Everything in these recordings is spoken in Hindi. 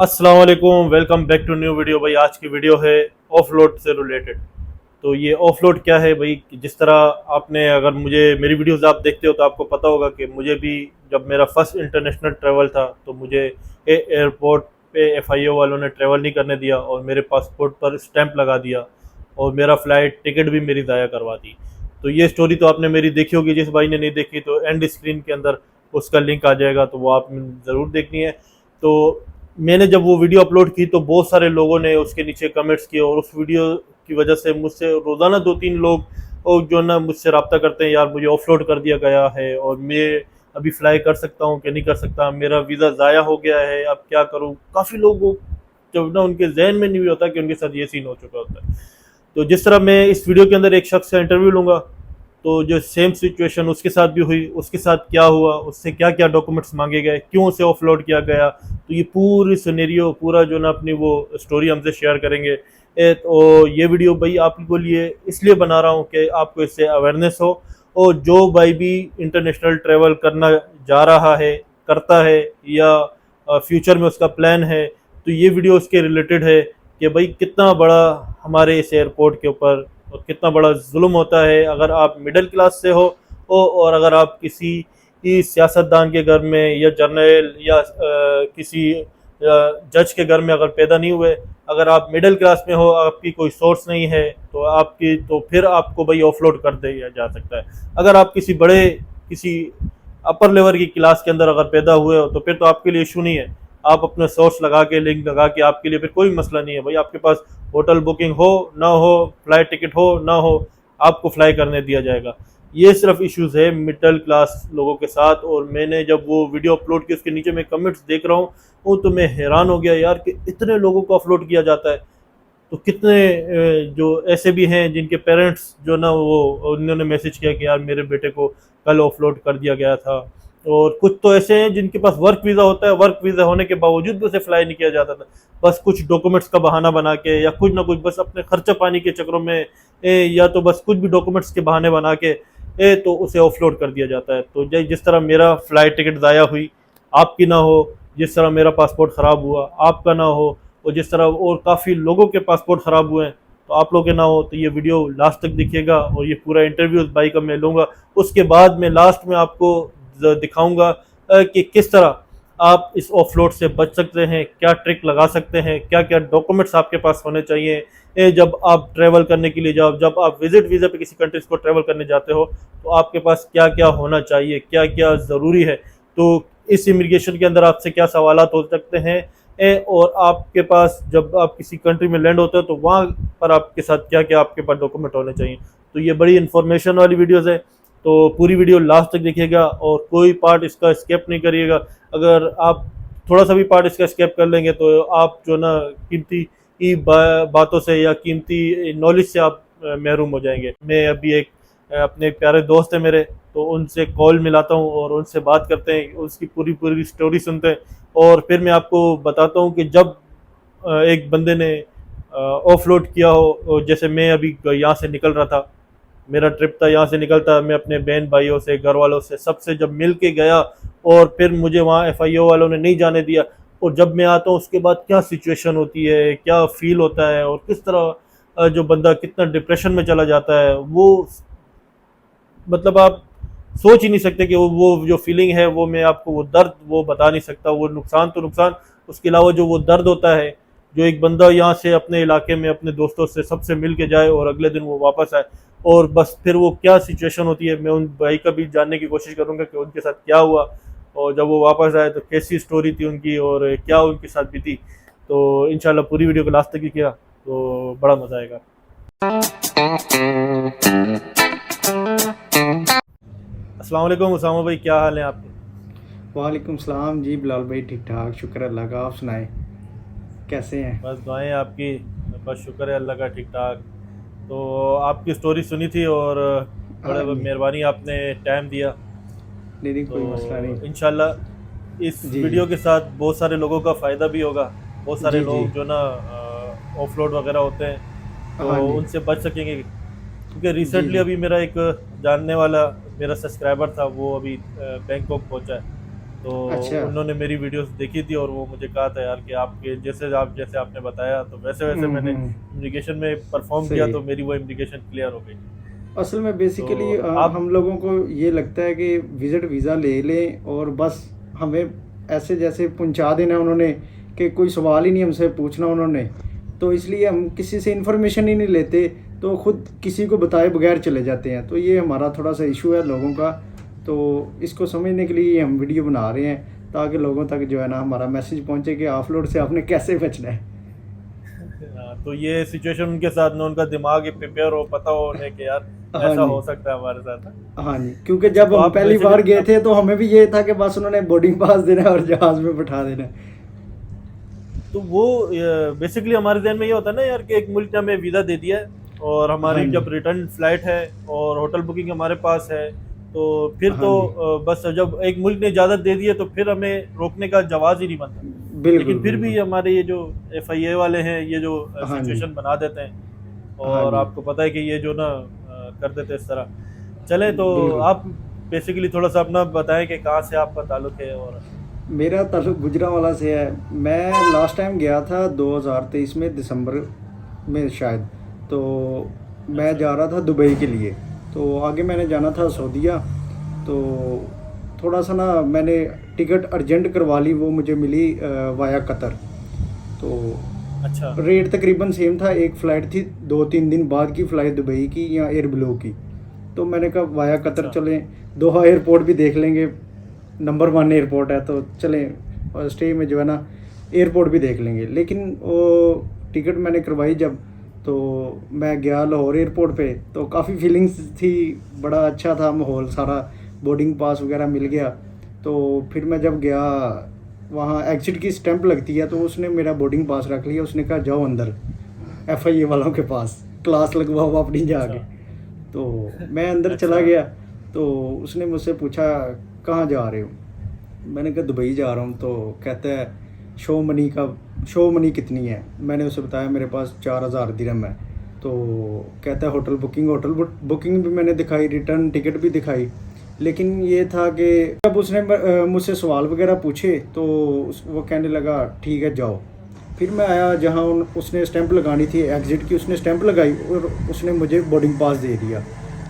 अस्सलाम वालेकुम, welcome back to new video. भाई आज की वीडियो है ऑफलोड से रिलेटेड। तो ये ऑफलोड क्या है भाई, कि जिस तरह आपने अगर मुझे मेरी वीडियोस आप देखते हो तो आपको पता होगा कि मुझे भी जब मेरा फर्स्ट इंटरनेशनल ट्रैवल था तो मुझे एयरपोर्ट पे एफआईओ वालों ने ट्रैवल नहीं करने दिया और मेरे पासपोर्ट पर स्टैंप लगा दिया और मेरा फ़्लाइट टिकट भी मेरी ज़ाया करवा दी। तो ये स्टोरी तो आपने मेरी देखी होगी, जिस भाई ने नहीं देखी तो एंड स्क्रीन के अंदर उसका लिंक आ जाएगा, तो वो आपने ज़रूर देखनी है। तो मैंने जब वो वीडियो अपलोड की तो बहुत सारे लोगों ने उसके नीचे कमेंट्स किए और उस वीडियो की वजह से मुझसे रोज़ाना दो तीन लोग और जो ना मुझसे रब्ता करते हैं, यार मुझे ऑफलोड कर दिया गया है और मैं अभी फ्लाई कर सकता हूँ कि नहीं कर सकता, मेरा वीज़ा ज़ाया हो गया है, अब क्या करूँ। काफ़ी लोग जब ना उनके जहन में नहीं होता कि उनके साथ ये सीन हो चुका होता है। तो जिस तरह मैं इस वीडियो के अंदर एक शख्स का इंटरव्यू लूँगा, तो जो सेम सिचुएशन उसके साथ भी हुई, उसके साथ क्या हुआ, उससे क्या क्या डॉक्यूमेंट्स मांगे गए, क्यों उसे ऑफलोड किया गया, तो ये पूरी सिनेरियो पूरा जो ना अपनी वो स्टोरी हमसे शेयर करेंगे। तो ये वीडियो भाई आपके लिए इसलिए बना रहा हूँ कि आपको इससे अवेयरनेस हो, और जो भाई भी इंटरनेशनल ट्रैवल करना जा रहा है, करता है, या फ्यूचर में उसका प्लान है, तो ये वीडियो उसके रिलेटेड है कि भाई कितना बड़ा हमारे इस एयरपोर्ट के ऊपर और कितना बड़ा जुल्म होता है अगर आप मिडिल क्लास से हो और अगर आप किसी ही सियासतदान के घर में या जर्नल या किसी जज के घर में अगर पैदा नहीं हुए, अगर आप मिडिल क्लास में हो, आपकी कोई सोर्स नहीं है, तो आपकी तो फिर आपको भाई ऑफलोड कर दिया जा सकता है। अगर आप किसी अपर लेवल की क्लास के अंदर अगर पैदा हुए हो तो फिर तो आपके लिए इशू नहीं है। आप अपने सोर्स लगा के लिंक लगा के आपके लिए फिर कोई मसला नहीं है भाई। आपके पास होटल बुकिंग हो ना हो, फ्लाइट टिकट हो ना हो, आपको फ्लाई करने दिया जाएगा। ये सिर्फ इश्यूज है मिडिल क्लास लोगों के साथ। और मैंने जब वो वीडियो अपलोड की उसके नीचे मैं कमेंट्स देख रहा हूँ, वो तो मैं हैरान हो गया यार कि इतने लोगों को अपलोड किया जाता है। तो कितने जो ऐसे भी हैं जिनके पेरेंट्स जो ना वो उन्होंने मैसेज किया कि यार मेरे बेटे को कल ऑफलोड कर दिया गया था। और कुछ तो ऐसे हैं जिनके पास वर्क वीज़ा होता है, वर्क वीज़ा होने के बावजूद भी उसे फ्लाई नहीं किया जाता था, बस कुछ डॉक्यूमेंट्स का बहाना बना के या कुछ ना कुछ बस अपने खर्चा पानी के चक्रों में या तो बस कुछ भी डॉक्यूमेंट्स के बहाने बना के तो उसे ऑफलोड कर दिया जाता है। तो जिस तरह मेरा फ्लाइट टिकट ज़ाया हुई, आपकी ना हो, जिस तरह मेरा पासपोर्ट ख़राब हुआ, आपका ना हो, और जिस तरह और काफ़ी लोगों के पासपोर्ट ख़राब हुए हैं तो आप लोग के ना हो, तो ये वीडियो लास्ट तक दिखेगा और ये पूरा इंटरव्यू उस भाई का मैं लूँगा। उसके बाद मैं लास्ट में आपको दिखाऊंगा कि किस तरह आप इस ऑफलोड से बच सकते हैं, क्या ट्रिक लगा सकते हैं, क्या क्या डॉक्यूमेंट्स आपके पास होने चाहिए जब आप ट्रैवल करने के लिए जाओ, जब आप विजिट वीज़ा पे किसी कंट्रीज को ट्रैवल करने जाते हो तो आपके पास क्या क्या होना चाहिए, क्या क्या ज़रूरी है। तो इस इमिग्रेशन के अंदर आपसे क्या सवालात हो सकते हैं और आपके पास जब आप किसी कंट्री में लैंड होते हो तो वहाँ पर आपके साथ क्या क्या आपके पास डॉक्यूमेंट होने चाहिए। तो ये बड़ी इन्फॉर्मेशन वाली वीडियोज़ है, तो पूरी वीडियो लास्ट तक देखिएगा और कोई पार्ट इसका स्किप नहीं करिएगा। अगर आप थोड़ा सा भी पार्ट इसका स्किप कर लेंगे तो आप जो ना कीमती बातों से या कीमती नॉलेज से आप महरूम हो जाएंगे। मैं अभी एक अपने प्यारे दोस्त है मेरे, तो उनसे कॉल मिलाता हूँ और उनसे बात करते हैं, उसकी पूरी पूरी स्टोरी सुनते हैं और फिर मैं आपको बताता हूँ कि जब एक बंदे ने ऑफलोड किया हो, जैसे मैं अभी यहाँ से निकल रहा था, मेरा ट्रिप था, यहाँ से निकलता मैं अपने बहन भाइयों से, घर वालों से, सबसे जब मिल के गया और फिर मुझे वहाँ एफआईओ वालों ने नहीं जाने दिया, और जब मैं आता हूँ उसके बाद क्या सिचुएशन होती है, क्या फील होता है और किस तरह जो बंदा कितना डिप्रेशन में चला जाता है, वो मतलब आप सोच ही नहीं सकते कि वो जो फीलिंग है, वो मैं आपको वो दर्द वो बता नहीं सकता। वो नुकसान तो नुकसान, उसके अलावा जो वो दर्द होता है, जो एक बंदा यहाँ से अपने इलाके में अपने दोस्तों से सबसे मिल के जाए और अगले दिन वो वापस आए, और बस फिर वो क्या सिचुएशन होती है, मैं उन भाई का भी जानने की कोशिश करूँगा कि उनके साथ क्या हुआ और जब वो वापस आए तो कैसी स्टोरी थी उनकी और क्या उनके साथ भी थी। तो इंशाल्लाह पूरी वीडियो को लास्ट तक ही किया तो बड़ा मज़ा आएगा। अस्सलाम वालेकुम उसामा भाई, क्या हाल है आपके? वालेकुम सलाम जी बिलाल भाई, ठीक ठाक, शुक्र अल्लाह का। आप सुनाए कैसे हैं? बस दुआएं आपकी, बस शुक्र है अल्लाह का, ठीक ठाक। तो आपकी स्टोरी सुनी थी और हाँ बड़े जी। मेहरबानी आपने टाइम दिया। नहीं नहीं, कोई मसला तो नहीं। इंशाल्लाह इस जी जी वीडियो के साथ बहुत सारे लोगों का फ़ायदा भी होगा। बहुत सारे जी जी। लोग जो ना ऑफलोड वगैरह होते हैं तो हाँ जी। उनसे बच सकेंगे, क्योंकि जी रिसेंटली जी। अभी मेरा एक जानने वाला मेरा सब्सक्राइबर था, वो अभी बैंकॉक पहुंचा है। तो अच्छा। उन्होंने मेरी वीडियोस देखी थी और वो मुझे कहा था यार कि आपके जैसे आपने बताया तो वैसे वैसे मैंने इमिग्रेशन में परफॉर्म किया सही तो है। मेरी वो इमिग्रेशन क्लियर हो गई। असल में तो बेसिकली आप हम लोगों को ये लगता है कि विजिट वीज़ा ले लें और बस हमें ऐसे जैसे पहुंचा देना उन्होंने, कि कोई सवाल ही नहीं हमसे पूछना उन्होंने, तो इसलिए हम किसी से इन्फॉर्मेशन ही नहीं लेते, तो खुद किसी को बताए बगैर चले जाते हैं। तो ये हमारा थोड़ा सा इशू है लोगों का। तो इसको समझने के लिए हम वीडियो बना रहे हैं ताकि लोगों तक जो है ना हमारा मैसेज पहुंचे कि ऑफलोड से आपने कैसे बचना है। तो ये सिचुएशन उनके साथ ना, उनका दिमाग ही प्रिपेयर हो, पता हो उन्हें कि यार हाँ ऐसा जी। हो सकता है हमारे साथ ना। हाँ जी, क्योंकि अच्छा, जब तो हम आप पहली बार बेसिकली गए थे तो हमें भी ये था कि बस उन्होंने बोर्डिंग पास देना है और जहाज में बैठा देना है। तो वो बेसिकली हमारे ध्यान में ये होता है ना यार कि एक मुल्क ने हमें वीज़ा दे दिया है और हाँ हमारी जी। जब रिटर्न फ्लाइट है और होटल बुकिंग हमारे पास है, तो फिर हाँ तो जी। बस जब एक मुल्क ने इजाज़त दे दी है तो फिर हमें रोकने का जवाज़ ही नहीं बनता। बिल्कुल लेकिन फिर भी बिल्कुल। हमारे ये जो FIA वाले हैं ये जो हाँ जी। सिचुएशन बना देते हैं हाँ और जी। आपको पता है कि ये जो ना कर देते हैं इस तरह। चलें, तो बिल्कुल। आप बेसिकली थोड़ा सा अपना बताएं कि कहाँ से आपका ताल्लुक़ है। और मेरा ताल्लुक गुजरांवाला से है। मैं लास्ट टाइम गया था 2023 में दिसंबर में शायद। तो मैं अच्छा। जा रहा था दुबई के लिए। तो आगे मैंने जाना था अच्छा। सऊदीया। तो थोड़ा सा ना मैंने टिकट अर्जेंट करवा ली, वो मुझे मिली वाया कतर। तो अच्छा। रेट तकरीबन सेम था। एक फ़्लाइट थी 2-3 दिन बाद की फ़्लाइट दुबई की या एयर ब्लू की। तो मैंने कहा वाया कतर अच्छा। चलें, दोहा एयरपोर्ट भी देख लेंगे, नंबर 1 एयरपोर्ट है तो चलें, और स्टे में जो है ना एयरपोर्ट भी देख लेंगे। लेकिन वो टिकट मैंने करवाई जब, तो मैं गया लाहौर एयरपोर्ट पे, तो काफ़ी फीलिंग्स थी, बड़ा अच्छा था माहौल सारा, बोर्डिंग पास वगैरह मिल गया। तो फिर मैं जब गया वहाँ एग्ज़िट की स्टैंप लगती है, तो उसने मेरा बोर्डिंग पास रख लिया। उसने कहा जाओ अंदर FIA वालों के पास, क्लास लगवाओ अपनी अच्छा। जाके। तो मैं अंदर चला अच्छा। गया। तो उसने मुझसे पूछा कहाँ जा रहे हो। मैंने कहा दुबई जा रहा हूँ। तो कहता है शो मनी कितनी है। मैंने उसे बताया मेरे पास 4000 दिरहम है। तो कहता है होटल बुकिंग भी मैंने दिखाई, रिटर्न टिकट भी दिखाई। लेकिन ये था कि जब उसने मुझसे सवाल वगैरह पूछे तो वो कहने लगा ठीक है जाओ। फिर मैं आया जहाँ उसने स्टैंप लगानी थी एग्ज़िट की, उसने स्टैंप लगाई और उसने मुझे बोर्डिंग पास दे दिया।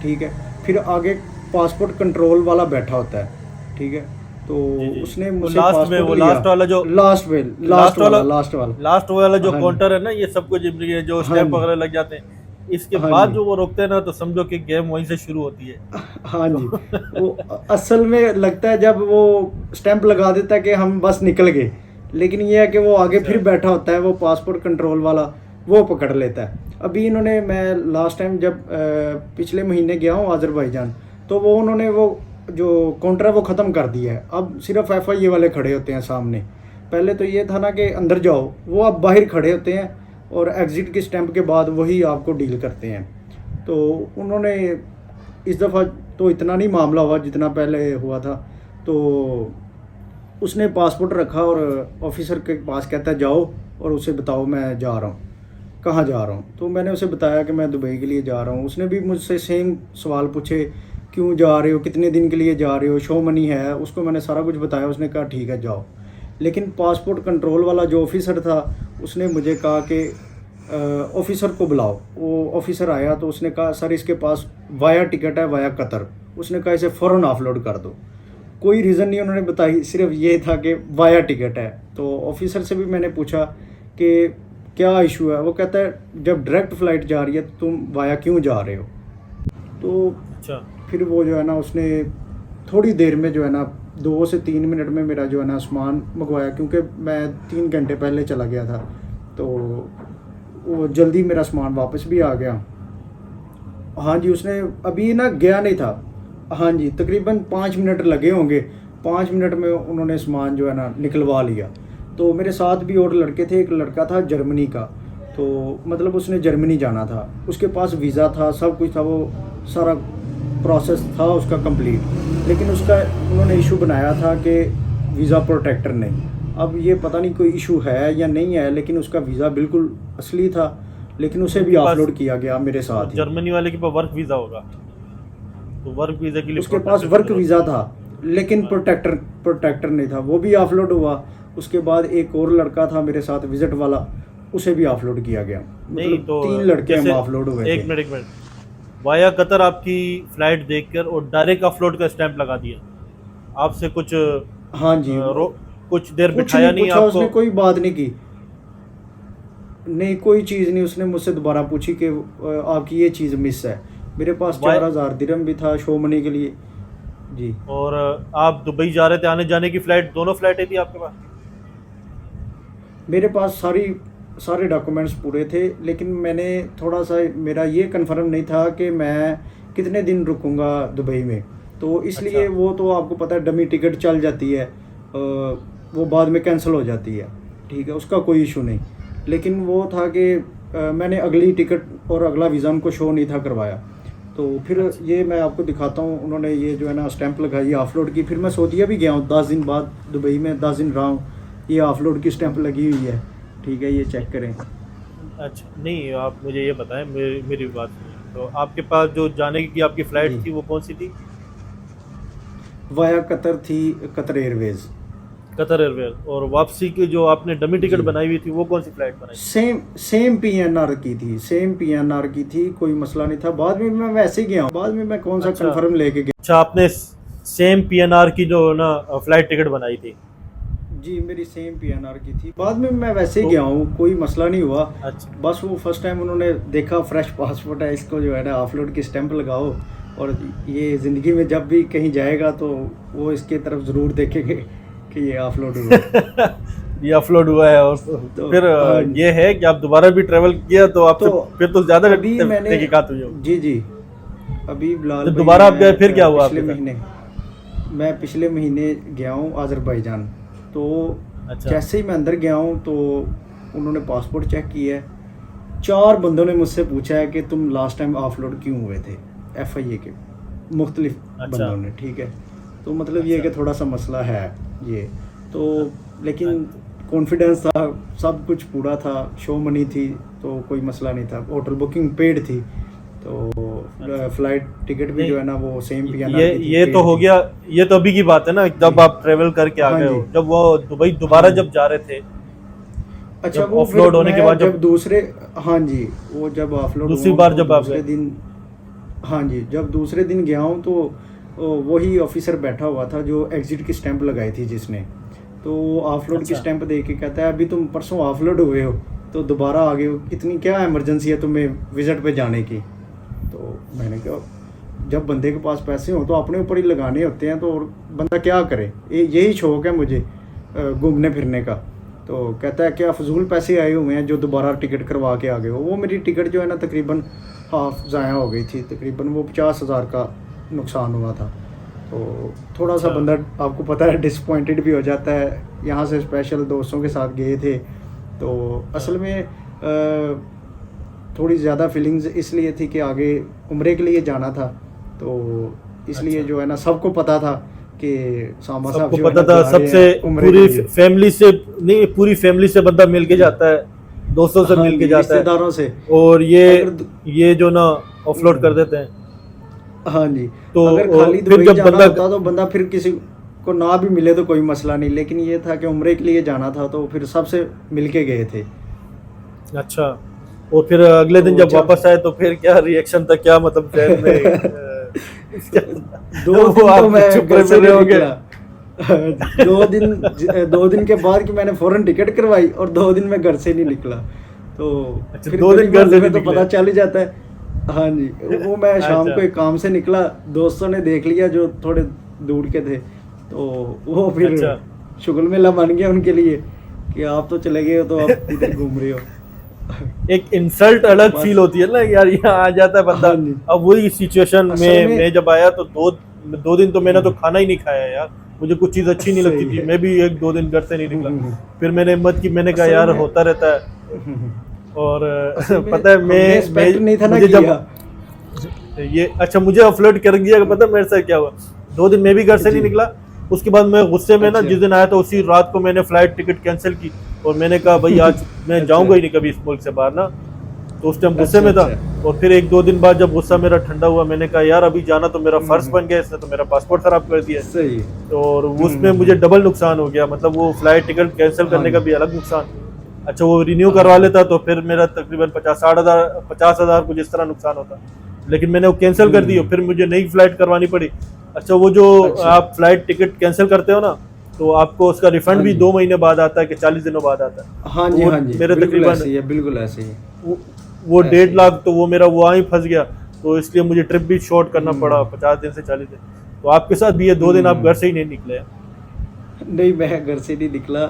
ठीक है। फिर आगे पासपोर्ट कंट्रोल वाला बैठा होता है। ठीक है। तो जी जी जी। उसने वो मुझसे लास्ट में, पासपोर्ट वो लिया। लास्ट वाला जो लास्ट लास्ट वाला वाला लास्ट वाला। लास्ट वाला जो हाँ जी। काउंटर है ना, ये सब कुछ ये जो हाँ स्टैंप जी। वगैरह लग जाते हैं, इसके हाँ बाद जी। जो वो रोकते हैं ना, तो समझो कि गेम वहीं से शुरू होती है। हाँ तो जी। वो असल में लगता है जब वो स्टैंप लगा देता है कि हम बस निकल गए, लेकिन ये है कि वो आगे अच्छा। फिर बैठा होता है वो पासपोर्ट कंट्रोल वाला, वो पकड़ लेता है। अभी इन्होंने, मैं लास्ट टाइम जब पिछले महीने गया हूँ आज़रबाईजान, तो वो उन्होंने वो जो काउंटर है वो ख़त्म कर दिया है। अब सिर्फ FIA वाले खड़े होते हैं सामने। पहले तो ये था ना कि अंदर जाओ, वो अब बाहर खड़े होते हैं और एग्ज़िट के स्टैंप के बाद वही आपको डील करते हैं। तो उन्होंने इस दफ़ा तो इतना नहीं मामला हुआ जितना पहले हुआ था। तो उसने पासपोर्ट रखा और ऑफिसर के पास कहता है जाओ और उसे बताओ मैं जा रहा हूँ, कहाँ जा रहा हूँ। तो मैंने उसे बताया कि मैं दुबई के लिए जा रहा हूँ। उसने भी मुझसे सेम सवाल पूछे, क्यों जा रहे हो, कितने दिन के लिए जा रहे हो, शो मनी है। उसको मैंने सारा कुछ बताया। उसने कहा ठीक है जाओ। लेकिन पासपोर्ट कंट्रोल वाला जो ऑफिसर था, उसने मुझे कहा कि ऑफिसर को बुलाओ। वो ऑफिसर आया तो उसने कहा सर इसके पास वाया टिकट है, वाया कतर। उसने कहा इसे फ़ौरन ऑफलोड कर दो। कोई रीज़न नहीं उन्होंने बताई, सिर्फ ये था कि वाया टिकट है। तो ऑफिसर से भी मैंने पूछा कि क्या इशू है। वो कहता है जब डायरेक्ट फ़्लाइट जा रही है तो तुम वाया क्यों जा रहे हो। तो अच्छा। फिर वो जो है ना उसने थोड़ी देर में जो है ना 2 से 3 मिनट में मेरा जो है ना सामान मंगवाया, क्योंकि मैं 3 घंटे पहले चला गया था। तो वो जल्दी मेरा सामान वापस भी आ गया। हाँ जी, उसने अभी ना गया नहीं था। हाँ जी, तकरीबन 5 मिनट लगे होंगे। 5 मिनट में उन्होंने सामान जो है ना निकलवा लिया। तो मेरे साथ भी और लड़के थे। एक लड़का था जर्मनी का, तो मतलब उसने जर्मनी जाना था, उसके पास वीज़ा था, सब कुछ था, वो सारा प्रोसेस था उसका कंप्लीट। लेकिन उसका उन्होंने इशू बनाया था कि वीज़ा प्रोटेक्टर नहीं। अब ये पता नहीं कोई इशू है या नहीं है, लेकिन उसका वीज़ा बिल्कुल असली था, लेकिन उसे भी उनके पास ऑफलोड किया गया मेरे साथ ही। जर्मनी वाले के पास वर्क वीज़ा होगा, तो वर्क वीज़ा के लिए उसके पास प्रोटेक्टर की वर्क जरूरत वीज़ा नहीं है। था, लेकिन प्रोटेक्टर नहीं था, वो भी ऑफलोड हुआ। उसके बाद एक और लड़का था मेरे साथ विजिट वाला, उसे भी ऑफलोड किया गया। नहीं मतलब तो 3 लड़के हम जैसे ऑफलोड हुए थे। एक मिनट, वाया कतर आपकी फ्लाइट देखकर और डायरेक्ट ऑफलोड का स्टैंप लगा दिया, आपसे कुछ हाँ जी, कुछ देर कुछ बिठाया नहीं नहीं पूछा आपको? उसने, कोई बात नहीं की, नहीं कोई चीज़ नहीं। उसने मुझसे दोबारा पूछी कि आपकी ये चीज़ मिस है। मेरे पास वाई- 4000 दिरहम भी था शो मनी के लिए जी। और आप दुबई जा रहे थे, आने जाने की फ्लाइट, दोनों फ्लाइटें थी आपके पास? मेरे पास सारे डॉक्यूमेंट्स पूरे थे, लेकिन मैंने थोड़ा सा, मेरा ये कंफर्म नहीं था कि मैं कितने दिन रुकूंगा दुबई में, तो इसलिए अच्छा। वो तो आपको पता है डमी टिकट चल जाती है, वो बाद में कैंसिल हो जाती है, ठीक है, उसका कोई इशू नहीं। लेकिन वो था कि मैंने अगली टिकट और अगला वीज़ा उनको शो नहीं था करवाया। तो फिर ये मैं आपको दिखाता हूँ, उन्होंने ये जो है ना स्टैंप लगाई ऑफलोड की। फिर मैं सऊदीया भी गया हूँ 10 दिन बाद, दुबई में 10 दिन रहा हूँ, ये ऑफलोड की स्टैंप लगी हुई है, ठीक है, ये चेक करें। अच्छा, नहीं आप मुझे ये बताएं, मेरी बात सुनिए। तो आपके पास जो जाने की आपकी फ़्लाइट जी। थी वो कौन सी थी? वाया कतर थी, कतर एयरवेज। Qatar Airways. और वापसी की जो आपने डमी टिकट जी। बनाई हुई थी वो कौन सी फ़्लाइट बनाई थी? सेम पीएनआर की थी, सेम पीएनआर की थी, कोई मसला नहीं था। बाद में मैं वैसे ही गया हूँ, बाद में मैं कौन सा अच्छा। कंफर्म लेके गया। अच्छा, आपने सेम पीएनआर की जो ना फ़्लाइट टिकट बनाई थी? जी, मेरी सेम पीएनआर की थी। बाद में मैं वैसे ही तो- गया हूँ, कोई मसला नहीं हुआ। अच्छा। बस वो फर्स्ट टाइम उन्होंने देखा फ्रेश पासपोर्ट है, इसको जो है ना ऑफलोड की स्टैंप लगाओ, और ये ज़िंदगी में जब भी कहीं जाएगा तो वो इसके तरफ ज़रूर देखेंगे कि ये ऑफलोड हुआ। ये अपलोड हुआ है। और तो फिर हाँ, ये है कि आप दोबारा भी ट्रेवल किया तो आपसे तो फिर तो ज़्यादा अभी मैंने तहकीकात हुई होगी। जी अभी बिलाल जब भाई, दोबारा आप गए मैं, फिर क्या हुआ पिछले आपके साथ? महीने मैं पिछले महीने गया हूँ अज़रबैजान। तो अच्छा। जैसे ही मैं अंदर गया हूँ तो उन्होंने पासपोर्ट चेक किया है। 4 बंदों ने मुझसे पूछा है कि तुम लास्ट टाइम ऑफलोड क्यों हुए थे, FIA के मुख्तलिफ अच्छा। बंदों ने, ठीक है। तो मतलब ये कि थोड़ा सा मसला है ये तो, लेकिन कॉन्फिडेंस था, सब कुछ पूरा था, शो मनी थी, तो कोई मसला नहीं था, होटल बुकिंग पेड थी, तो फ्लाइट टिकट भी नहीं, जो है ना वो सेम ये तो हो गया, ये तो अभी की बात है ना, जब आप ट्रेवल करके आ हाँ गए हो। जी। जब वो दुबई दोबारा हाँ। जब जा रहे थे, अच्छा, जब वो ऑफलोड फिर होने के मैं बाद जब दूसरे, हाँ जी, वो जब ऑफलोड दूसरी हुआ बार तो जब आप दूसरे गए। दिन, हाँ जी, जब दूसरे दिन गया हूँ तो वही ऑफिसर बैठा हुआ था जो एग्जिट की स्टैंप लगाई थी जिसने, तो ऑफलोड की अच्छा। स्टैंप देख के कहता है अभी तुम परसों ऑफलोड हुए हो तो दोबारा आ गए हो, इतनी क्या इमरजेंसी है तुम्हें विजिट पे जाने की। तो मैंने कहा जब बंदे के पास पैसे हो तो अपने ऊपर ही लगाने होते हैं, तो और बंदा क्या करे, यही शौक है मुझे घूमने फिरने का। तो कहता है क्या फजूल पैसे आए हुए हैं जो दोबारा टिकट करवा के आ गए हो। वो मेरी टिकट जो है ना तकरीबन हाफ ज़ाया हो गई थी, तकरीबन वो 50,000 का नुकसान हुआ था। तो थोड़ा सा अच्छा। बंदा आपको पता है डिसपॉइंटेड भी हो जाता है। यहाँ से स्पेशल दोस्तों के साथ गए थे, तो असल में थोड़ी ज़्यादा फीलिंग्स इसलिए थी कि आगे उम्रे के लिए जाना था, तो इसलिए अच्छा। जो है ना सबको पता था कि सामा साहब सबको जो है पता ना था, जा रहे सबसे हैं उम्रे के पूरी लिए। फैमिली से नहीं, पूरी फैमिली से बंदा मिल के जाता है, दोस्तों से हाँ मिल के जी, जाता है, रिश्तेदारों से। और अगर ये जो ना ऑफलोड कर देते हैं। हाँ जी, तो अगर खाली फिर दुबई जब जाना बंदा होता तो बंदा फिर किसी को ना भी मिले तो कोई मसला नहीं, लेकिन ये था कि उम्रे के लिए जाना था तो फिर सबसे मिल के गए थे। अच्छा, और फिर अगले दिन तो जब वापस आए तो फिर क्या रिएक्शन था, क्या मतलब जहन में 2 वो दिन आप तो मैं चुप घर रहे से नहीं होगे। निकला। 2 दिन के बाद कि मैंने फौरन टिकट करवाई और 2 दिन मैं घर से नहीं निकला। तो अच्छा, फिर 2 दिन घर से नहीं तो निकले। पता चल ही जाता है। हाँ जी, वो मैं शाम अच्छा। को एक काम से निकला, दोस्तों ने देख लिया जो थोड़े दूर के थे, तो वो फिर अच्छा। शुगल मेला बन गया उनके लिए कि आप तो चले गए हो तो आप इधर घूम रहे हो। एक इंसल्ट अलग बस। फील होती है ना यार, यहाँ आ जाता है बंदा। हाँ जी। अब वही सिचुएशन असल में में- मैं जब आया तो 2 दिन तो मैंने तो खाना ही नहीं खाया यार, मुझे कुछ चीज़ अच्छी नहीं लगती सही थी, है। मैं भी 1-2 दिन घर से नहीं निकला। हम्म। फिर मैंने हिम्मत की, मैंने कहा असल यार में- होता रहता है। और असल में पता है हमने मैं expect नहीं था ना मुझे जब किया। ये अच्छा मुझे अपलोड कर दिया, पता है मेरे साथ क्या हुआ, 2 दिन मैं भी घर से नहीं जी। निकला। उसके बाद मैं गुस्से में ना, अच्छा। जिस दिन आया था उसी रात को मैंने फ्लाइट टिकट कैंसिल की, और मैंने कहा भाई आज मैं अच्छा। जाऊंगा ही नहीं कभी इस मुल्क से बाहर ना। तो उस टाइम गुस्से अच्छा, में था। अच्छा। और फिर 1-2 दिन बाद जब गुस्सा मेरा ठंडा हुआ, मैंने कहा यार अभी जाना तो मेरा फर्ज बन गया, इसने तो मेरा पासपोर्ट खराब कर दिया। सही। और उसमें मुझे डबल नुकसान हो गया, मतलब वो फ्लाइट टिकट कैंसिल करने का भी अलग नुकसान। अच्छा वो रिन्यू करवा लेता तो फिर मेरा तकरीबन 50,000 कुछ इस तरह नुकसान होता, लेकिन मैंने वो कैंसिल कर दी और फिर मुझे नई फ्लाइट करवानी पड़ी। अच्छा वो जो आप फ्लाइट टिकट कैंसिल करते हो ना, तो आपको उसका रिफंड भी 2 महीने बाद आता है कि 40 दिनों बाद आता है। हाँ जी, हाँ जी, मेरे बिल्कुल तकरीबन ऐसे ही है, बिल्कुल ऐसे ही। वो 1.5 लाख तो वो मेरा वहाँ ही फंस गया, तो इसलिए मुझे ट्रिप भी शॉर्ट करना पड़ा 50 दिन से 40 दिन। तो आपके साथ भी ये 2 दिन आप घर से ही नहीं निकले? नहीं, मैं घर से नहीं निकला,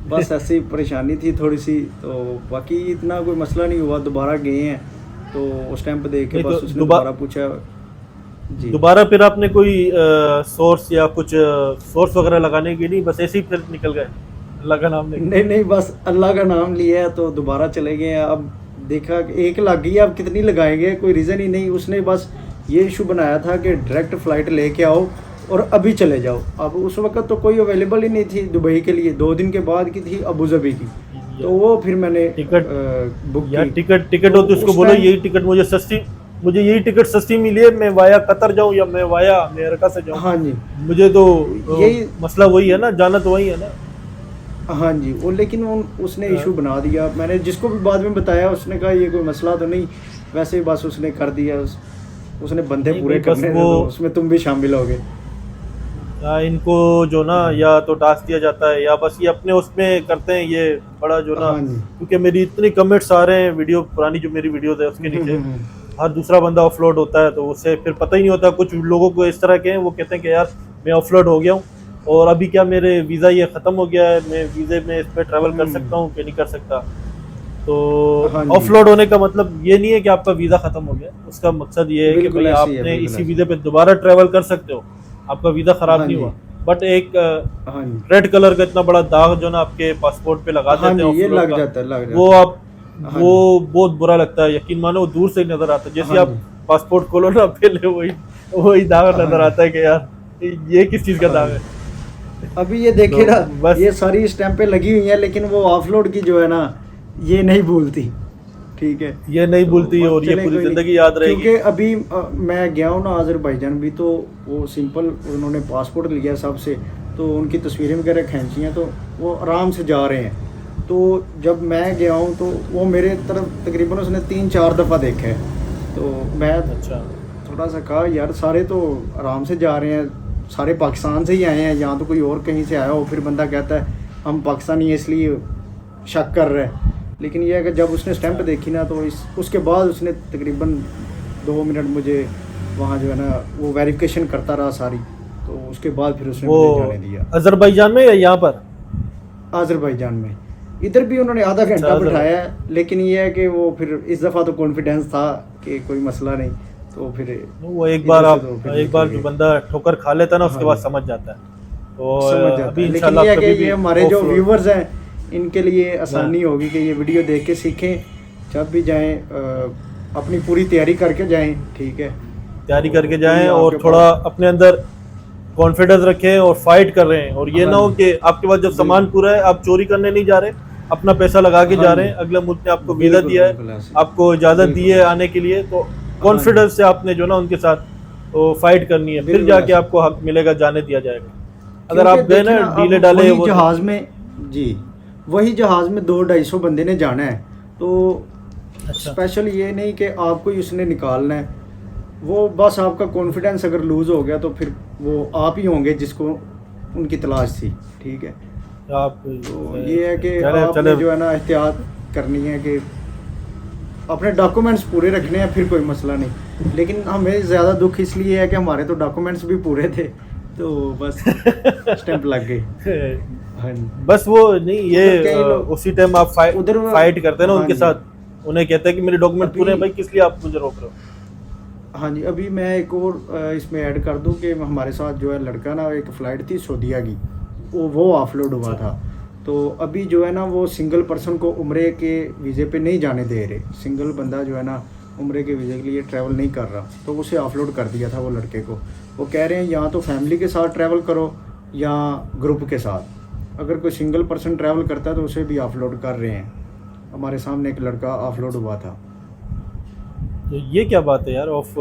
बस ऐसे ही परेशानी थी थोड़ी सी, तो बाकी इतना कोई मसला नहीं हुआ। दोबारा गए हैं तो उस टाइम पे देख के बस उसने दोबारा पूछा जी। दोबारा फिर आपने कोई सोर्स या कुछ सोर्स वगैरह लगाने की नहीं, बस ऐसे ही फिर निकल गए अल्लाह का नाम लेके? नहीं, बस अल्लाह का नाम लिया है तो दोबारा चले गए हैं। अब देखा कि एक लग गई, अब कितनी लगाएंगे, कोई रीज़न ही नहीं। उसने बस ये इशू बनाया था कि डायरेक्ट फ़्लाइट लेके आओ और अभी चले जाओ। अब उस वक्त तो कोई अवेलेबल ही नहीं थी दुबई के लिए, 2 दिन के बाद की थी अबू धाबी की, तो वो फिर मैंने टिकट बुक की। टिकट हो तो उसको बोलो यही टिकट मुझे यही टिकट सस्ती मिली है, मैं वाया कतर जाऊं या मैं वाया अमेरिका से जाऊं। हाँ जी, मुझे तो यही मसला वही है ना, जाना तो वही है ना। हाँ जी, वो लेकिन उसने इशू बना दिया। मैंने जिसको भी बाद में बताया उसने कहा ये कोई मसला तो नहीं, वैसे ही बस उसने कर दिया। उसने बंदे पूरे करने थे, तो उसमें तुम भी शामिल हो गए। इनको जो ना या तो टास्क दिया जाता है या बस ये अपने उसमें करते हैं ये बड़ा जो ना, क्योंकि मेरी इतनी कमेंट्स आ रहे हैं वीडियो पुरानी जो मेरी वीडियोस है उसके नीचे, हर दूसरा बंदा ऑफलोड होता है, तो उससे फिर पता ही नहीं होता। कुछ लोगों को इस तरह के हैं, वो कहते हैं कि यार मैं ऑफलोड हो गया हूँ और अभी क्या मेरे वीज़ा ये ख़त्म हो गया है, मैं वीज़े में इस पर ट्रैवल कर सकता हूँ कि नहीं कर सकता। तो ऑफलोड होने का मतलब ये नहीं है कि आपका वीज़ा ख़त्म हो गया, उसका मकसद ये है कि भाई आपने इसी वीज़े पे दोबारा ट्रैवल कर सकते हो, आपका वीज़ा ख़राब नहीं हुआ। बट एक रेड कलर का इतना बड़ा दाग जो ना आपके पासपोर्ट पे लगा देते हैं, ये लग जाता है, वो आप वो बहुत बुरा लगता है, यकीन मानो दूर से नजर आता है। जैसे आप पासपोर्ट खोलो ना पहले वही दाग नजर आता है कि यार ये किस चीज का दाग है। अभी ये देखे ना, ये सारी स्टैंपें लगी हुई हैं, लेकिन वो ऑफलोड की जो है ना ये नहीं भूलती, ठीक है, ये नहीं भूलती और ये पूरी जिंदगी याद रहेगी। क्योंकि अभी मैं गया हूँ ना अज़रबैजान भी, तो वो सिंपल उन्होंने पासपोर्ट लिया सबसे, तो उनकी तस्वीरें वगैरह खींची हैं, तो वो आराम से जा रहे हैं। तो जब मैं गया हूँ तो वो मेरे तरफ तकरीबन उसने 3-4 दफ़ा देखा है, तो मैं थोड़ा सा कहा यार सारे तो आराम से जा रहे हैं, सारे पाकिस्तान से ही आए हैं, यहाँ तो कोई और कहीं से आया हो। फिर बंदा कहता है हम पाकिस्तानी इसलिए शक कर रहे हैं। लेकिन यह है कि जब उसने स्टैंप देखी ना, तो उसके बाद उसने तकरीबन 2 मिनट मुझे वहाँ जो है ना वो वेरिफिकेशन करता रहा सारी, तो उसके बाद फिर उसने मुझे जाने दिया। अज़रबैजान में या यहाँ पर? अज़रबैजान में। इधर भी उन्होंने आधा घंटा बिठाया है, लेकिन ये है कि वो फिर इस दफ़ा तो कॉन्फिडेंस था कि कोई मसला नहीं, तो फिर वो एक बार जो बंदा ठोकर खा लेता है ना, उसके बाद समझ जाता है। तो अभी इंशाल्लाह लेकिन ये हमारे जो व्यूवर्स हैं इनके लिए आसानी होगी कि ये वीडियो देख के सीखें, जब भी जाएं अपनी पूरी तैयारी करके जाएं, ठीक है, तैयारी करके जाएं और थोड़ा अपने अंदर कॉन्फिडेंस रखें और फाइट कर रहे हैं। और ये ना हो कि आपके पास जब सामान पूरा है आप चोरी करने नहीं जा रहे, अपना पैसा लगा के जा रहे हैं, अगले मुल्क ने आपको वीज़ा दिया है, आपको इजाज़त दी है आने के लिए, तो कॉन्फिडेंस से आपने जो ना उनके साथ तो फाइट करनी है, फिर जाके आपको हक मिलेगा, जाने दिया जाएगा। अगर आप गए ना डीले डाले जहाज़ में जी, वही जहाज़ में 200-250 बंदे ने जाना है, तो स्पेशल ये नहीं कि आपको ही उसने निकालना है, वो बस आपका कॉन्फिडेंस अगर लूज़ हो गया तो फिर वो आप ही होंगे जिसको उनकी तलाश थी, ठीक है। तो ये है कि आपने जो है ना एहतियात करनी है कि अपने डॉक्यूमेंट्स पूरे रखने हैं, फिर कोई मसला नहीं। लेकिन हमें ज़्यादा दुख इसलिए है कि हमारे तो डॉक्यूमेंट्स भी पूरे थे, तो बस स्टैंप लग गई। बस वो नहीं, ये उसी टाइम आप फाइट करते हैं ना उनके साथ, उन्हें कहते हैं कि मेरे डॉक्यूमेंट पूरे हैं भाई, किस लिए आप मुझे रोक रहे हो। हाँ जी, अभी मैं एक और इसमें ऐड कर दूं कि हमारे साथ जो है लड़का ना, एक फ़्लाइट थी सऊदीया की, वो ऑफलोड हुआ था। तो अभी जो है ना वो सिंगल पर्सन को उम्रे के वीज़े पे नहीं जाने दे रहे, सिंगल बंदा जो है ना उम्रे के वीज़े के लिए ट्रैवल नहीं कर रहा, तो उसे ऑफलोड कर दिया था वो लड़के को। वो कह रहे हैं या तो फैमिली के साथ ट्रैवल करो या ग्रुप के साथ। अगर कोई सिंगल पर्सन ट्रैवल करता है तो उसे भी ऑफलोड कर रहे हैं। हमारे सामने एक लड़का ऑफलोड हुआ था। तो ये क्या बात है यार ऑफ,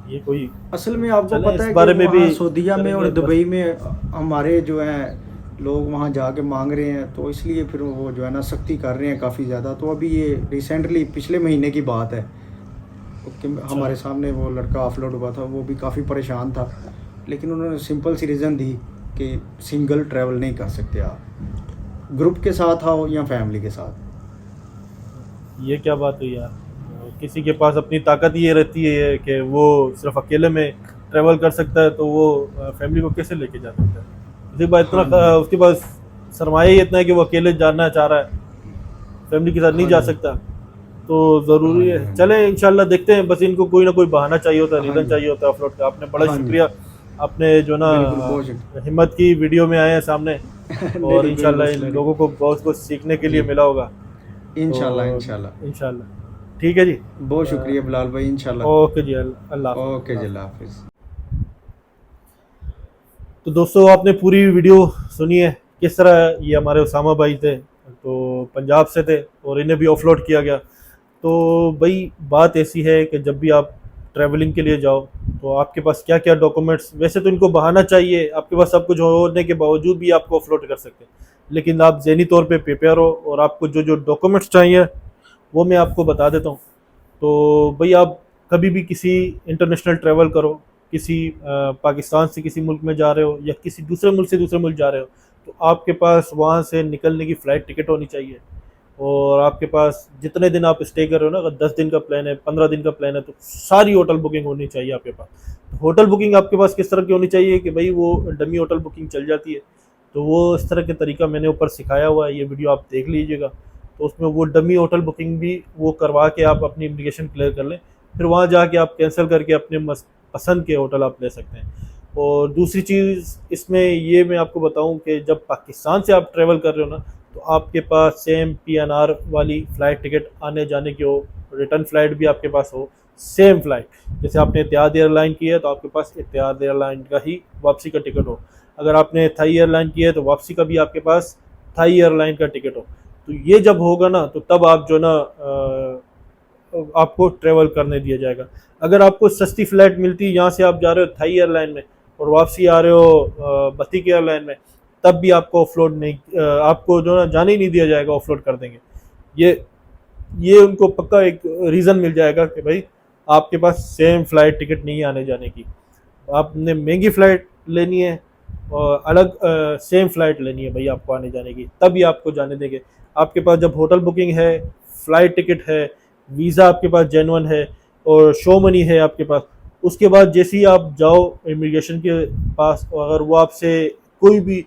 ये कोई, असल में आपको चलें पता इस है कि बारे में भी वहाँ सऊदीया में और करेंगे बस। दुबई में हमारे जो हैं लोग वहाँ जाके मांग रहे हैं, तो इसलिए फिर वो जो है ना सख्ती कर रहे हैं काफ़ी ज़्यादा। तो अभी ये रिसेंटली पिछले महीने की बात है कि अच्छा। हमारे सामने वो लड़का ऑफलोड हुआ था, वो भी काफ़ी परेशान था, लेकिन उन्होंने सिंपल सी रीज़न दी कि सिंगल ट्रैवल नहीं कर सकते आप, ग्रुप के साथ आओ या फैमिली के साथ। ये क्या बात हुई यार, किसी के पास अपनी ताकत ये रहती है कि वो सिर्फ अकेले में ट्रैवल कर सकता है, तो वो फैमिली को कैसे लेके जा सकता है? उसके पास इतना हाँ जी, उसके पास सरमाया ही इतना है कि वो अकेले जाना चाह रहा है, फैमिली के साथ नहीं हाँ जा जी, सकता। तो हाँ ज़रूरी जी, है, हाँ जी, चलें इंशाल्लाह देखते हैं, बस इनको कोई ना कोई बहाना चाहिए होता है, हाँ रीज़न जी, चाहिए होता है ऑफलोड का। आपने बड़ा हाँ जी, शुक्रिया, आपने जो ना बिल्कुल बहुत शुक्रिया। हिम्मत की वीडियो में आए हैं सामने, नहीं और नहीं, कोई इंशाल्लाह इन मसला नहीं। लोगों को बहुत कुछ सीखने के लिए जी, मिला होगा। तो इंशाल्लाह इंशाल्लाह। इंशाल्लाह ठीक है जी। बहुत शुक्रिया बिलाल भाई, इंशाल्लाह। ओके जी, अल्लाह हाफ़िज़, ओके अल्लाह जी, हाफ़िज़। अल्लाह हाफिज़। तो दोस्तों आपने पूरी वीडियो सुनी है, किस तरह ये हमारे उसामा भाई थे, तो पंजाब से थे और इन्हें भी ऑफलोड किया गया। तो भाई बात ऐसी है कि जब भी आप ट्रैवलिंग के लिए जाओ, तो आपके पास क्या क्या डॉक्यूमेंट्स, वैसे तो इनको बहाना चाहिए, आपके पास सब कुछ होने के बावजूद भी आपको ऑफलोड कर सकते हैं, लेकिन आप ज़हनी तौर पे प्रिपेयर हो, और आपको जो जो डॉक्यूमेंट्स चाहिए वो मैं आपको बता देता हूँ। तो भाई आप कभी भी किसी इंटरनेशनल ट्रैवल करो, किसी पाकिस्तान से किसी मुल्क में जा रहे हो या किसी दूसरे मुल्क से दूसरे मुल्क जा रहे हो, तो आपके पास वहाँ से निकलने की फ़्लाइट टिकट होनी चाहिए। और आपके पास जितने दिन आप स्टे कर रहे हो ना, अगर 10 दिन का प्लान है, 15 दिन का प्लान है, तो सारी होटल बुकिंग होनी चाहिए आपके पास। तो होटल बुकिंग आपके पास किस तरह की होनी चाहिए कि भाई वो डमी होटल बुकिंग चल जाती है, तो वो इस तरह के तरीका मैंने ऊपर सिखाया हुआ है, ये वीडियो आप देख लीजिएगा। तो उसमें वो डमी होटल बुकिंग भी वो करवा के आप अपनी इमिग्रेशन क्लियर कर लें, फिर वहाँ जाके आप कैंसिल करके अपने पसंद के होटल आप ले सकते हैं। और दूसरी चीज़ इसमें ये मैं आपको बताऊं कि जब पाकिस्तान से आप ट्रैवल कर रहे हो ना, तो आपके पास सेम पीएनआर वाली फ़्लाइट टिकट आने जाने की हो, रिटर्न फ़्लाइट भी आपके पास हो, सेम फ़्लाइट। जैसे आपने इत्तेहाद एयरलाइन की है तो आपके पास इत्तेहाद एयरलाइन का ही वापसी का टिकट हो, अगर आपने थाई एयरलाइन की है तो वापसी का भी आपके पास थाई एयरलाइन का टिकट हो। तो ये जब होगा ना, तो तब आप जो ना आपको ट्रेवल करने दिया जाएगा। अगर आपको सस्ती फ़्लाइट मिलती है, यहाँ से आप जा रहे हो थाई एयरलाइन में और वापसी आ रहे हो बतीक एयरलाइन में, तब भी आपको ऑफलोड नहीं, आपको जो ना जाने ही नहीं दिया जाएगा, ऑफलोड कर देंगे। ये उनको पक्का एक रीज़न मिल जाएगा कि भाई आपके पास सेम फ़्लाइट टिकट नहीं है आने जाने की, आपने महंगी फ़्लाइट लेनी है और अलग सेम फ़्लाइट लेनी है भाई आपको आने जाने की, तभी आपको जाने देंगे। आपके पास जब होटल बुकिंग है, फ़्लाइट टिकट है, वीज़ा आपके पास जेन्युइन है और शो मनी है आपके पास, उसके बाद जैसे ही आप जाओ इमिग्रेशन के पास, और अगर वो आपसे कोई भी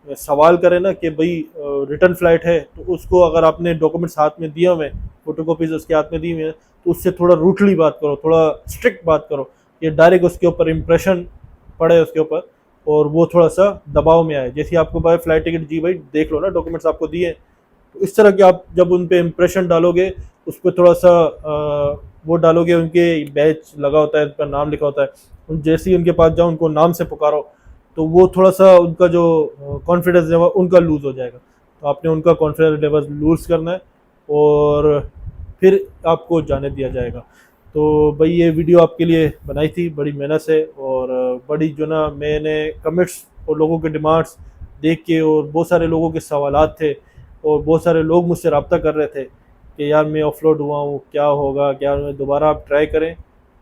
सवाल करे ना कि भाई रिटर्न फ़्लाइट है, तो उसको अगर आपने डॉक्यूमेंट्स हाथ में दिए हुए हैं, फ़ोटोकॉपीज़ उसके हाथ में दी हुई हैं, तो उससे थोड़ा रूटली बात करो, थोड़ा स्ट्रिक्ट बात करो, ये डायरेक्ट उसके ऊपर इम्प्रेशन पड़े उसके ऊपर, और वो थोड़ा सा दबाव में आए। जैसे ही आपको भाई फ़्लाइट टिकट जी भाई देख लो ना, डॉक्यूमेंट्स आपको दिए, तो इस तरह के आप जब उन पे इम्प्रेशन डालोगे, उस पर थोड़ा सा वो डालोगे, उनके बैच लगा होता है, उन पर नाम लिखा होता है, उन जैसे ही उनके पास जाओ उनको नाम से पुकारो, तो वो थोड़ा सा उनका जो कॉन्फिडेंस लेवल उनका लूज़ हो जाएगा। तो आपने उनका कॉन्फिडेंस लेवल लूज़ करना है और फिर आपको जाने दिया जाएगा। तो भाई ये वीडियो आपके लिए बनाई थी बड़ी मेहनत से, और बड़ी जो ना मैंने कमेंट्स और लोगों के डिमांड्स देख के, और बहुत सारे लोगों के सवालात थे, और बहुत सारे लोग मुझसे रब्ता कर रहे थे कि यार मैं ऑफलोड हुआ हूँ, क्या होगा, क्या मैं दोबारा आप ट्राई करें।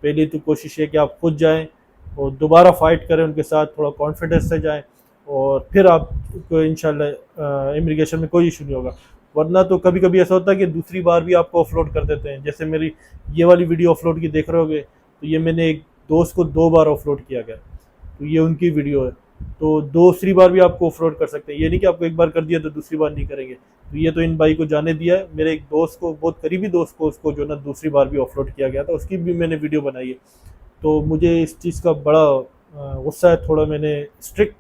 पहली तो कोशिश है कि आप खुद जाएं और दोबारा फ़ाइट करें उनके साथ, थोड़ा कॉन्फिडेंस से जाएं, और फिर आपको इंशाल्लाह इमिग्रेशन में कोई इशू नहीं होगा। वरना तो कभी कभी ऐसा होता है कि दूसरी बार भी आपको ऑफलोड कर देते हैं। जैसे मेरी ये वाली वीडियो ऑफलोड की देख रहे होगे, तो ये मैंने एक दोस्त को 2 बार ऑफलोड किया गया, तो ये उनकी वीडियो है। तो दूसरी बार भी आपको ऑफलोड कर सकते हैं, ये नहीं कि आपको एक बार कर दिया तो दूसरी बार नहीं करेंगे। तो ये तो इन भाई को जाने दिया है, मेरे एक दोस्त को, बहुत करीबी दोस्त को, उसको जो ना दूसरी बार भी ऑफलोड किया गया था, उसकी भी मैंने वीडियो बनाई है। तो मुझे इस चीज़ का बड़ा गुस्सा है, थोड़ा मैंने स्ट्रिक्ट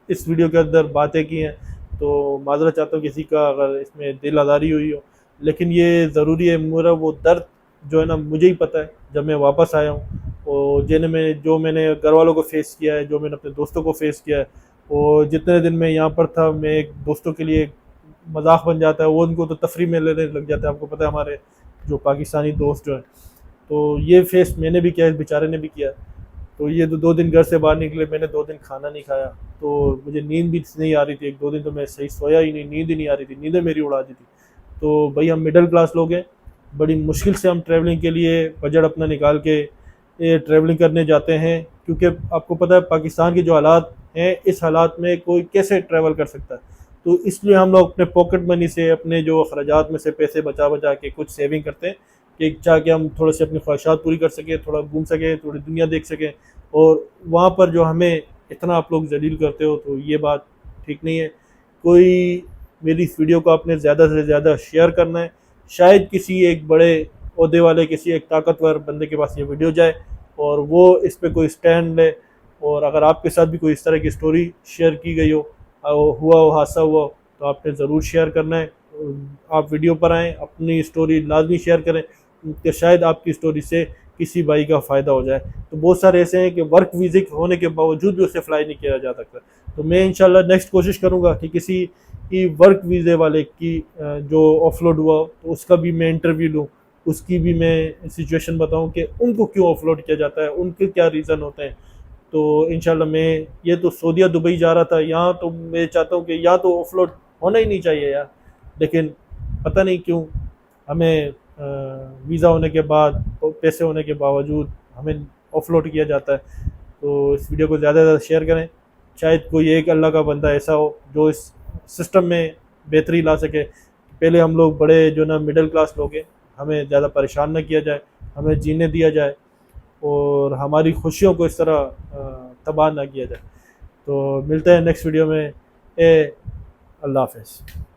इस वीडियो के अंदर बातें की हैं, तो माजरत चाहता हूँ किसी का अगर इसमें दिल आज़ारी हुई हो, लेकिन ये ज़रूरी है। मेरा वो दर्द जो है ना मुझे ही पता है, जब मैं वापस आया हूँ, और जो मैंने घर वालों को फेस किया है, जो मैंने अपने दोस्तों को फेस किया है, और जितने दिन मैं यहाँ पर था, मैं एक दोस्तों के लिए मजाक बन जाता है, वो उनको तो तफरी में लेने लग जाता है। आपको पता है हमारे जो पाकिस्तानी दोस्त जो हैं, तो ये फेस मैंने भी किया, इस बेचारे ने भी किया। तो ये 2 दिन घर से बाहर निकले, मैंने 2 दिन खाना नहीं खाया, तो मुझे नींद भी नहीं आ रही थी। 1-2 दिन तो मैं सही सोया ही नहीं, नींद ही नहीं आ रही थी, नींदें मेरी उड़ा दी थी। तो भाई हम मिडिल क्लास लोग हैं, बड़ी मुश्किल से हम ट्रैवलिंग के लिए बजट अपना निकाल के ये ट्रैवलिंग करने जाते हैं, क्योंकि आपको पता है पाकिस्तान के जो हालात हैं, इस हालात में कोई कैसे ट्रैवल कर सकता है। तो इसलिए हम लोग अपने पॉकेट मनी से, अपने जो अखराजात में से पैसे बचा बचा के कुछ सेविंग करते हैं कि जाके हम थोड़े से अपनी ख्वाहिशात पूरी कर सकें, थोड़ा घूम सकें, थोड़ी दुनिया देख सकें। और वहाँ पर जो हमें इतना आप लोग जलील करते हो, तो ये बात ठीक नहीं है। कोई मेरी इस वीडियो को आपने ज़्यादा से ज़्यादा शेयर करना है, शायद किसी एक बड़े ओहदे वाले, किसी एक ताकतवर बंदे के पास ये वीडियो जाए और वो इस पे कोई स्टैंड ले। और अगर आपके साथ भी कोई इस तरह की स्टोरी शेयर की गई हो, हुआ हो, हादसा हुआ हो, तो आपने ज़रूर शेयर करना है। आप वीडियो पर आएँ, अपनी स्टोरी लाजमी शेयर करें कि शायद आपकी स्टोरी से किसी भाई का फ़ायदा हो जाए। तो बहुत सारे ऐसे हैं कि वर्क विजिट होने के बावजूद भी उसे फ्लाई नहीं किया जा सकता। तो मैं इंशाल्लाह नेक्स्ट कोशिश करूँगा कि किसी की वर्क वीज़े वाले की जो ऑफलोड हुआ तो उसका भी मैं इंटरव्यू लूँ, उसकी भी मैं सिचुएशन बताऊँ कि उनको क्यों ऑफलोड किया जाता है, उनके क्या रीज़न होते हैं। तो इंशाल्लाह मैं ये तो सऊदीया दुबई जा रहा था, यहाँ तो मैं चाहता हूँ कि यहाँ तो ऑफलोड होना ही नहीं चाहिए यार, लेकिन पता नहीं क्यों हमें वीज़ा होने के बाद, पैसे होने के बावजूद हमें ऑफलोड किया जाता है। तो इस वीडियो को ज़्यादा से ज़्यादा शेयर करें, शायद कोई एक अल्लाह का बंदा ऐसा हो जो इस सिस्टम में बेहतरी ला सके। पहले हम लोग बड़े जो ना मिडिल क्लास लोग हैं, हमें ज़्यादा परेशान ना किया जाए, हमें जीने दिया जाए और हमारी खुशियों को इस तरह तबाह ना किया जाए। तो मिलते हैं नेक्स्ट वीडियो में। अल्लाह हाफ़िज़।